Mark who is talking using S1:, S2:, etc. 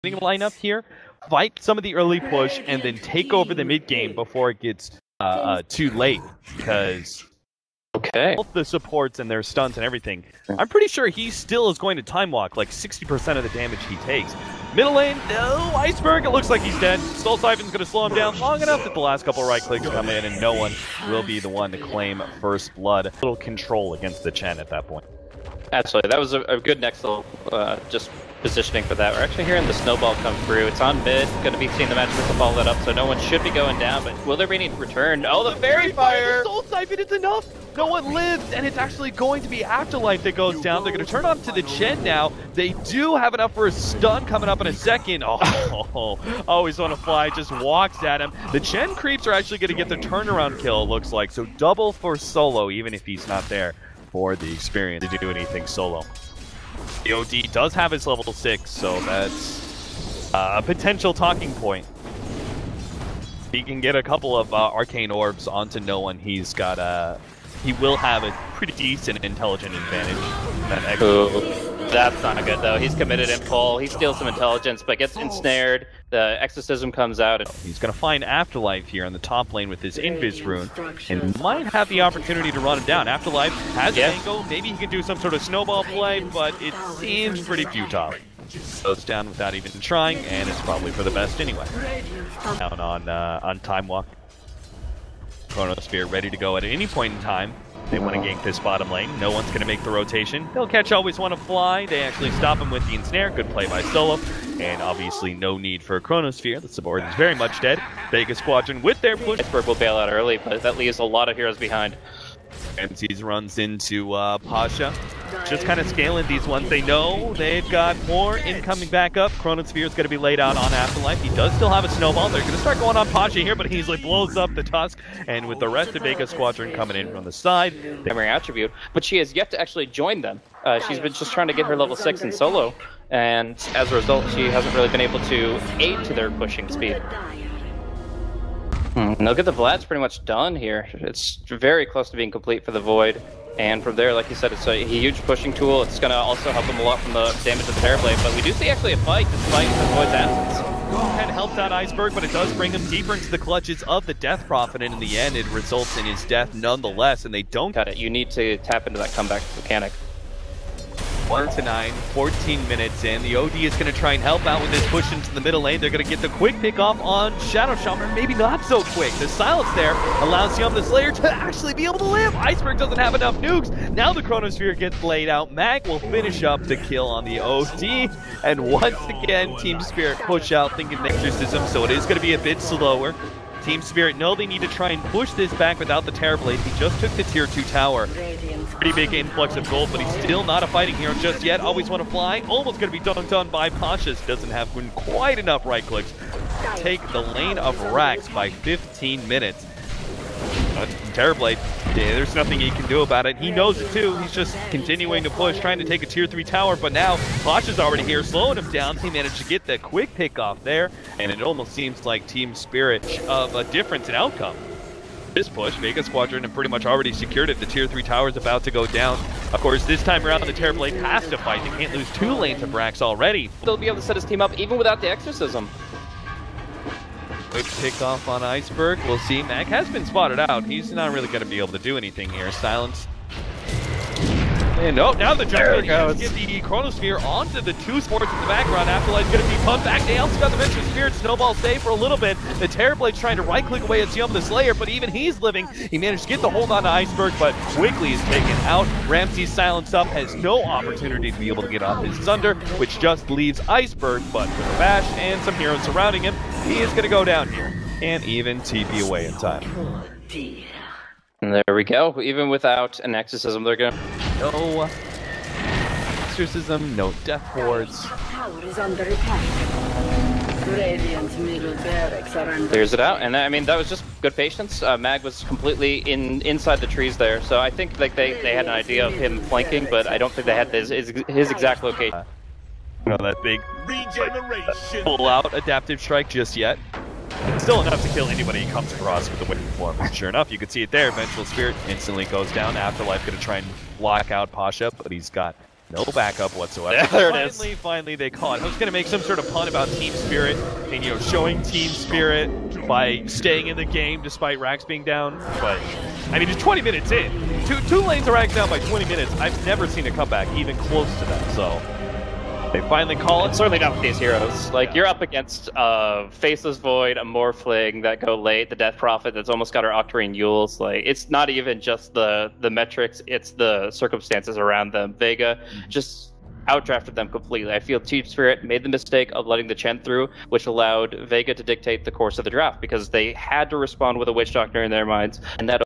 S1: lineup here, fight some of the early push, and then take over the mid game before it gets too late. Because both the supports and their stunts and everything, I'm pretty sure he still is going to time walk like 60% of the damage he takes. Middle lane, no, Iceberg, it looks like he's dead. Soul Siphon's going to slow him down long enough that the last couple right clicks come in and no one will be the one to claim first blood. A little control against the Chen at that point.
S2: Absolutely, that was a good next level, just positioning for that. We're actually hearing the snowball come through. It's on mid, going to be seeing the magic missile follow that up, so no one should be going down, but will there be any return? Oh, the fairy fire!
S1: Soul Siphon is enough! No one lives, and it's actually going to be Afterlife that goes down. They're going to turn on to the Chen now. They do have enough for a stun coming up in a second. Oh, always want to fly, just walks at him. The Chen creeps are actually going to get the turnaround kill, it looks like, so double for solo, even if he's not there for the experience to do anything solo. The OD does have his level 6, so that's a potential talking point. He can get a couple of arcane orbs onto no one. He's got he will have a pretty decent intelligent advantage.
S2: That's not good though. He's committed in full. He steals some intelligence, but gets ensnared. The exorcism comes out.
S1: He's going to find Afterlife here in the top lane with his Invis rune, and might have the opportunity to run him down. Afterlife has an angle. Maybe he can do some sort of snowball play, but it seems pretty futile. Goes down without even trying, and it's probably for the best anyway. Down on Time Walk. Chronosphere ready to go at any point in time. They want to gank this bottom lane. No one's going to make the rotation. They'll catch Always Want to Fly. They actually stop him with the ensnare. Good play by Solo. And obviously no need for a Chronosphere. The support is very much dead. ۋeգا Ｓquadron with their push.
S2: Iceberg will bail out early, but that leaves a lot of heroes behind.
S1: MCs runs into Pasha. Just kind of scaling these ones. They know they've got more incoming backup. Chronosphere is going to be laid out on Afterlife. He does still have a snowball. They're going to start going on Pasha here, but he easily blows up the Tusk. And with the rest of ۋeգa Ｓquadron coming in from the side.
S2: Memory attribute, but she has yet to actually join them. She's been just trying to get her level 6 in solo, and as a result, she hasn't really been able to aid to their pushing speed. Look at the Vlad's pretty much done here. It's very close to being complete for the Void. And from there, like you said, it's a huge pushing tool. It's going to also help him a lot from the damage of the Terrorblade. But we do see actually a fight despite the Void's absence.
S1: Kind of helps out Iceberg, but it does bring him deeper into the clutches of the Death Prophet. And in the end, it results in his death nonetheless. And they don't
S2: cut it. You need to tap into that comeback mechanic.
S1: 1-9, 14 minutes in. The OD is going to try and help out with this push into the middle lane. They're going to get the quick pick off on Shadow Shaman. Maybe not so quick. The silence there allows Yum the Slayer to actually be able to live. Iceberg doesn't have enough nukes. Now the Chronosphere gets laid out. Mag will finish up the kill on the OD. And once again, ティームＳｐｉрiｔ push out thinking exorcism, so it is going to be a bit slower. ティームＳpирiт know they need to try and push this back without the Terrorblade. He just took the tier 2 tower. Pretty big influx of gold, but he's still not a fighting hero just yet. Always Want to Fly. Almost going to be dunked on by Pasha. Doesn't have quite enough right clicks. Take the lane of Rax by 15 minutes. Terrorblade, there's nothing he can do about it. He knows it too. He's just continuing to push, trying to take a tier 3 tower, but now Pasha's already here, slowing him down. He managed to get that quick pick off there, and it almost seems like ティームＳpирiт of a difference in outcome. This push, ۋeգa Ｓquadron have pretty much already secured it. The tier 3 tower is about to go down. Of course, this time around, the Terrorblade has to fight. They can't lose 2 lanes of Rax already.
S2: They'll be able to set his team up even without the exorcism.
S1: Quick pick off on Iceberg. We'll see. Mag has been spotted out. He's not really going to be able to do anything here. Silence. And oh, now the jump in. Give the Chronosphere onto the 2 supports in the background. Afterlife's going to be pumped back. They also got the Venture Spirit. Snowball stay for a little bit. The Terrorblade's trying to right-click away at Yum the Slayer, but even he's living. He managed to get the hold on to Iceberg, but quickly is taken out. Ramsey's silenced up, has no opportunity to be able to get off his Thunder, which just leaves Iceberg, but with a bash and some heroes surrounding him, he is going to go down here. And even TP away in time.
S2: And there we go. Even without an exorcism, they're going to...
S1: No exorcism, no death wards.
S2: Clears it out, and I mean that was just good patience. Mag was completely inside the trees there, so I think like they had an idea of him flanking, but I don't think they had his exact location.
S1: You know, that big full-out adaptive strike just yet. It's still enough to kill anybody he comes across with the winning form. Sure enough, you can see it there. Vengeful Spirit instantly goes down. Afterlife going to try and block out Pasha, but he's got No backup whatsoever.
S2: Yeah, there it is.
S1: Finally they caught. I was going to make some sort of pun about Team Spirit and, you know, showing Team Spirit by staying in the game despite Rax being down. But, I mean, it's 20 minutes in. Two lanes are Rax down by 20 minutes. I've never seen a comeback even close to that, so they finally call it.
S2: Certainly not with these heroes. Like, you're up against Faceless Void, a Morphling that go late, the Death Prophet that's almost got our Octarine Yules. Like, it's not even just the metrics, it's the circumstances around them. ۋеգa just outdrafted them completely. I feel Team Spirit made the mistake of letting the Chen through, which allowed ۋeգa to dictate the course of the draft, because they had to respond with a Witch Doctor in their minds, and that